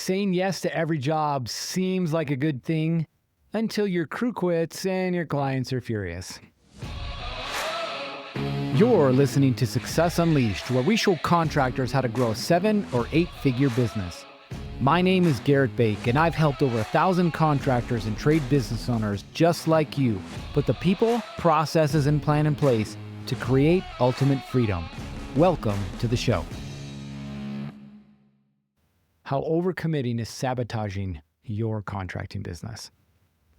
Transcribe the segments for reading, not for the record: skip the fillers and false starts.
Saying yes to every job seems like a good thing until your crew quits and your clients are furious. You're listening to Success Unleashed, where we show contractors how to grow a 7 or 8-figure business. My name is Garrett Bake, and I've helped over 1,000 contractors and trade business owners just like you put the people, processes, and plan in place to create ultimate freedom. Welcome to the show. How overcommitting is sabotaging your contracting business.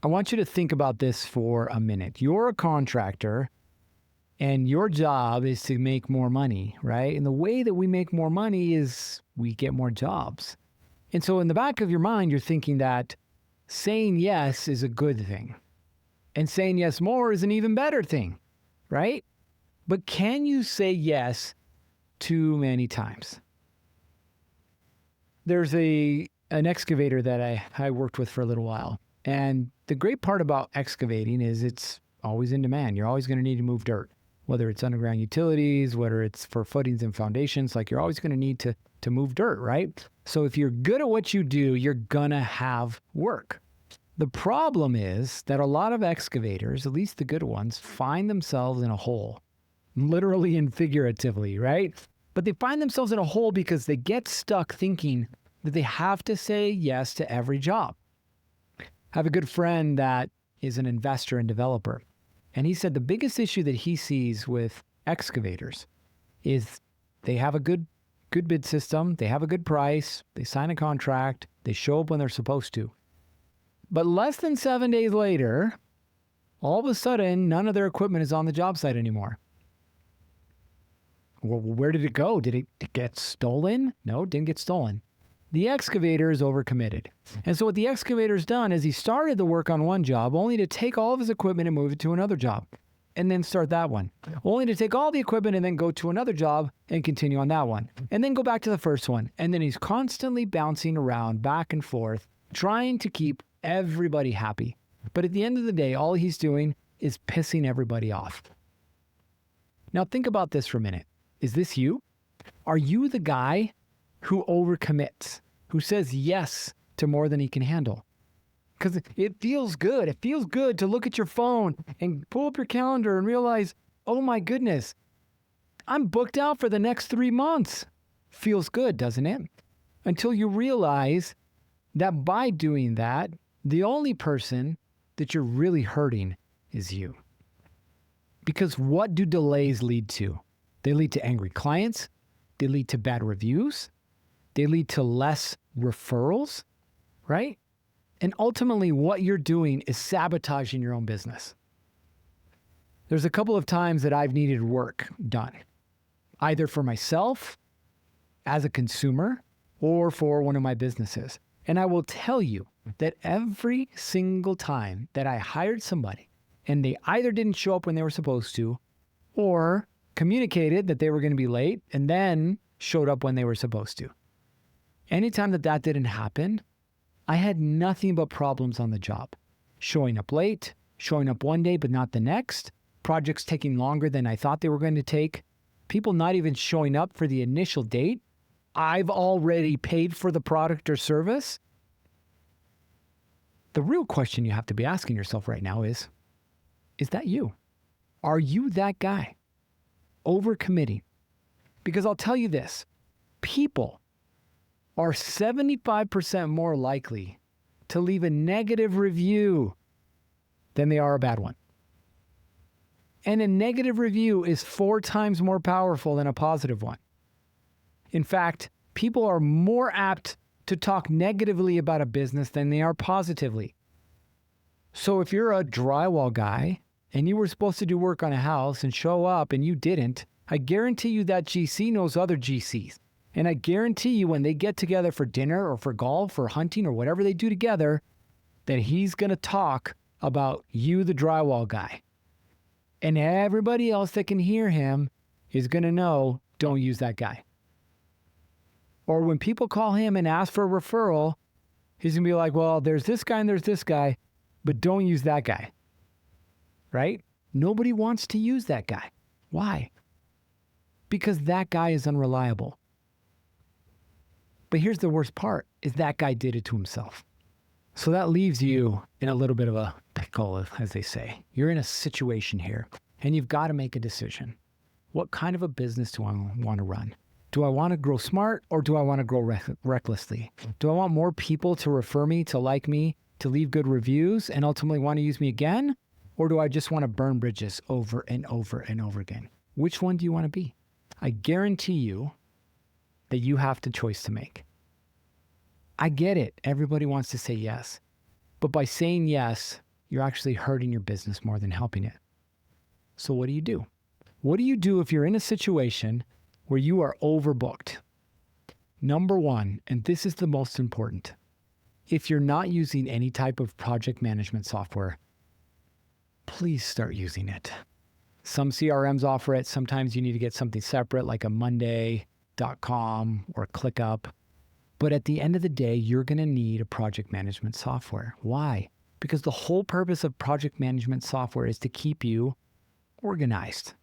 I want you to think about this for a minute. You're a contractor, and your job is to make more money, right? And the way that we make more money is we get more jobs. And so in the back of your mind, you're thinking that saying yes is a good thing. And saying yes more is an even better thing, right? But can you say yes too many times? There's an excavator that I worked with for a little while. And the great part about excavating is it's always in demand. You're always going to need to move dirt, whether it's underground utilities, whether it's for footings and foundations, like you're always going to need to move dirt, right? So if you're good at what you do, you're going to have work. The problem is that a lot of excavators, at least the good ones, find themselves in a hole, literally and figuratively, right? But they find themselves in a hole because they get stuck thinking that they have to say yes to every job. I have a good friend that is an investor and developer, and he said the biggest issue that he sees with excavators is they have a good bid system, they have a good price, they sign a contract, they show up when they're supposed to. But less than 7 days later, all of a sudden, none of their equipment is on the job site anymore. Well, where did it go? Did it get stolen? No, it didn't get stolen. The excavator is overcommitted. And so what the excavator's done is he started the work on one job only to take all of his equipment and move it to another job and then start that one. Only to take all the equipment and then go to another job and continue on that one. And then go back to the first one. And then he's constantly bouncing around back and forth, trying to keep everybody happy. But at the end of the day, all he's doing is pissing everybody off. Now think about this for a minute. Is this you? Are you the guy who overcommits, who says yes to more than he can handle? Because it feels good. It feels good to look at your phone and pull up your calendar and realize, oh my goodness, I'm booked out for the next 3 months. Feels good, doesn't it? Until you realize that by doing that, the only person that you're really hurting is you. Because what do delays lead to? They lead to angry clients. They lead to bad reviews. They lead to less referrals, right? And ultimately, what you're doing is sabotaging your own business. There's a couple of times that I've needed work done, either for myself as a consumer or for one of my businesses. And I will tell you that every single time that I hired somebody and they either didn't show up when they were supposed to or communicated that they were going to be late and then showed up when they were supposed to. Anytime that didn't happen, I had nothing but problems on the job. Showing up late, showing up one day but not the next, projects taking longer than I thought they were going to take, people not even showing up for the initial date. I've already paid for the product or service. The real question you have to be asking yourself right now is that you? Are you that guy? Overcommitting? Because I'll tell you this, people are 75% more likely to leave a negative review than they are a bad one. And a negative review is 4 times more powerful than a positive one. In fact, people are more apt to talk negatively about a business than they are positively. So if you're a drywall guy and you were supposed to do work on a house and show up and you didn't, I guarantee you that GC knows other GCs. And I guarantee you when they get together for dinner or for golf or hunting or whatever they do together, that he's going to talk about you, the drywall guy. And everybody else that can hear him is going to know, don't use that guy. Or when people call him and ask for a referral, he's going to be like, well, there's this guy and there's this guy, but don't use that guy. Right? Nobody wants to use that guy. Why? Because that guy is unreliable. But here's the worst part. is that guy did it to himself. So that leaves you in a little bit of a pickle, as they say. You're in a situation here, and you've got to make a decision. What kind of a business do I want to run? Do I want to grow smart, or do I want to grow recklessly? Do I want more people to refer me, to like me, to leave good reviews, and ultimately want to use me again? Or do I just want to burn bridges over and over and over again? Which one do you want to be? I guarantee you that you have the choice to make. I get it. Everybody wants to say yes. But by saying yes, you're actually hurting your business more than helping it. So what do you do? What do you do if you're in a situation where you are overbooked? Number one, and this is the most important, if you're not using any type of project management software, please start using it. Some CRMs offer it. Sometimes you need to get something separate like a Monday.com or ClickUp. But at the end of the day, you're going to need a project management software. Why? Because the whole purpose of project management software is to keep you organized.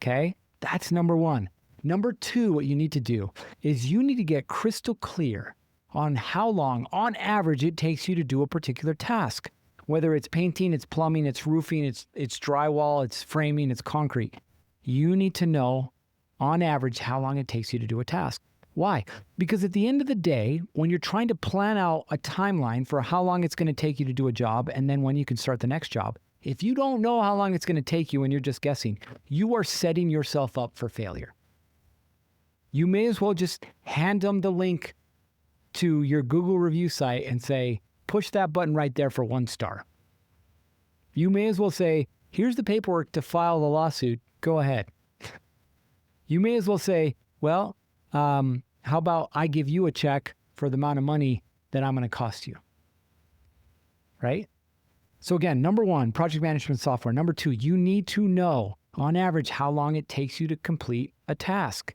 Okay? That's number one. Number two, what you need to do is you need to get crystal clear on how long, on average, it takes you to do a particular task. Whether it's painting, it's plumbing, it's roofing, it's drywall, it's framing, it's concrete. You need to know, on average, how long it takes you to do a task. Why? Because at the end of the day, when you're trying to plan out a timeline for how long it's going to take you to do a job and then when you can start the next job, if you don't know how long it's going to take you and you're just guessing, you are setting yourself up for failure. You may as well just hand them the link to your Google review site and say, push that button right there for 1 star. You may as well say, here's the paperwork to file the lawsuit. Go ahead. You may as well say, well, how about I give you a check for the amount of money that I'm going to cost you? Right? So again, number one, project management software. Number two, you need to know on average how long it takes you to complete a task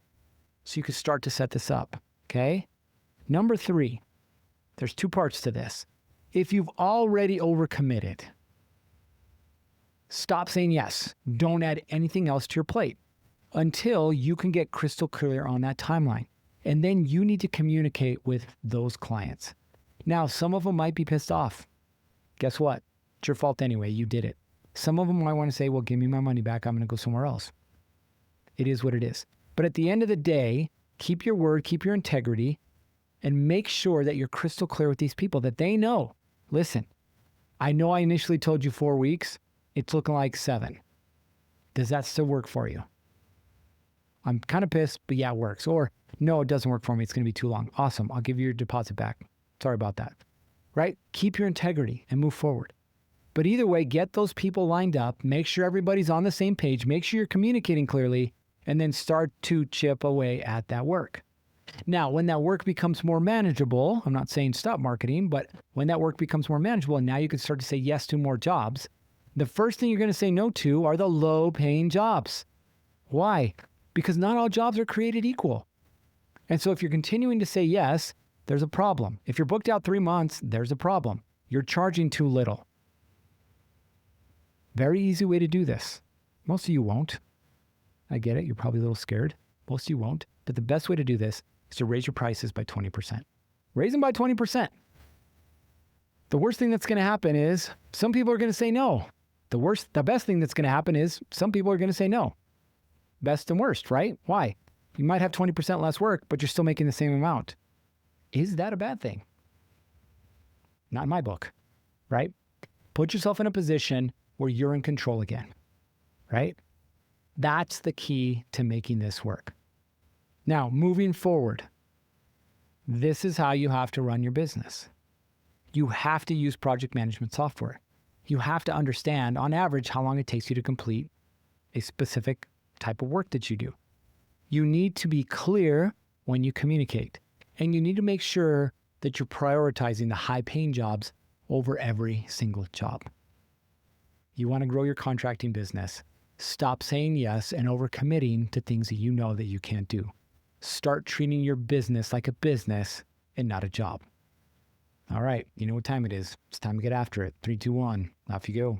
so you can start to set this up. Okay? Number three, there's 2 parts to this. If you've already overcommitted, stop saying yes. Don't add anything else to your plate until you can get crystal clear on that timeline. And then you need to communicate with those clients. Now, some of them might be pissed off. Guess what? It's your fault anyway. You did it. Some of them might want to say, well, give me my money back. I'm going to go somewhere else. It is what it is. But at the end of the day, keep your word, keep your integrity, and make sure that you're crystal clear with these people, that they know, listen, I know I initially told you 4 weeks. It's looking like 7. Does that still work for you? I'm kind of pissed, but yeah, it works. Or no, it doesn't work for me. It's going to be too long. Awesome. I'll give you your deposit back. Sorry about that. Right? Keep your integrity and move forward. But either way, get those people lined up. Make sure everybody's on the same page. Make sure you're communicating clearly, and then start to chip away at that work. Now, when that work becomes more manageable, I'm not saying stop marketing, but when that work becomes more manageable and now you can start to say yes to more jobs, the first thing you're going to say no to are the low-paying jobs. Why? Because not all jobs are created equal. And so if you're continuing to say yes, there's a problem. If you're booked out 3 months, there's a problem. You're charging too little. Very easy way to do this. Most of you won't. I get it. You're probably a little scared. Most of you won't. But the best way to do this is to raise your prices by 20%. Raise them by 20%. The worst thing that's going to happen is some people are going to say no. The best thing that's going to happen is some people are going to say no. Best and worst, right? Why? You might have 20% less work, but you're still making the same amount. Is that a bad thing? Not in my book, right? Put yourself in a position where you're in control again, right? That's the key to making this work. Now, moving forward, this is how you have to run your business. You have to use project management software. You have to understand, on average, how long it takes you to complete a specific type of work that you do. You need to be clear when you communicate, and you need to make sure that you're prioritizing the high-paying jobs over every single job. You want to grow your contracting business. Stop saying yes and overcommitting to things that you know that you can't do. Start treating your business like a business and not a job. All right, you know what time it is. It's time to get after it. 3, 2, 1, off you go.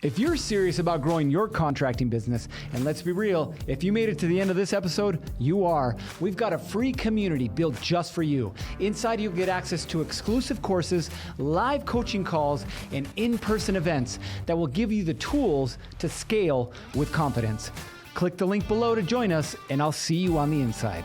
If you're serious about growing your contracting business, and let's be real, if you made it to the end of this episode, you are. We've got a free community built just for you. Inside, you'll get access to exclusive courses, live coaching calls, and in-person events that will give you the tools to scale with confidence. Click the link below to join us, and I'll see you on the inside.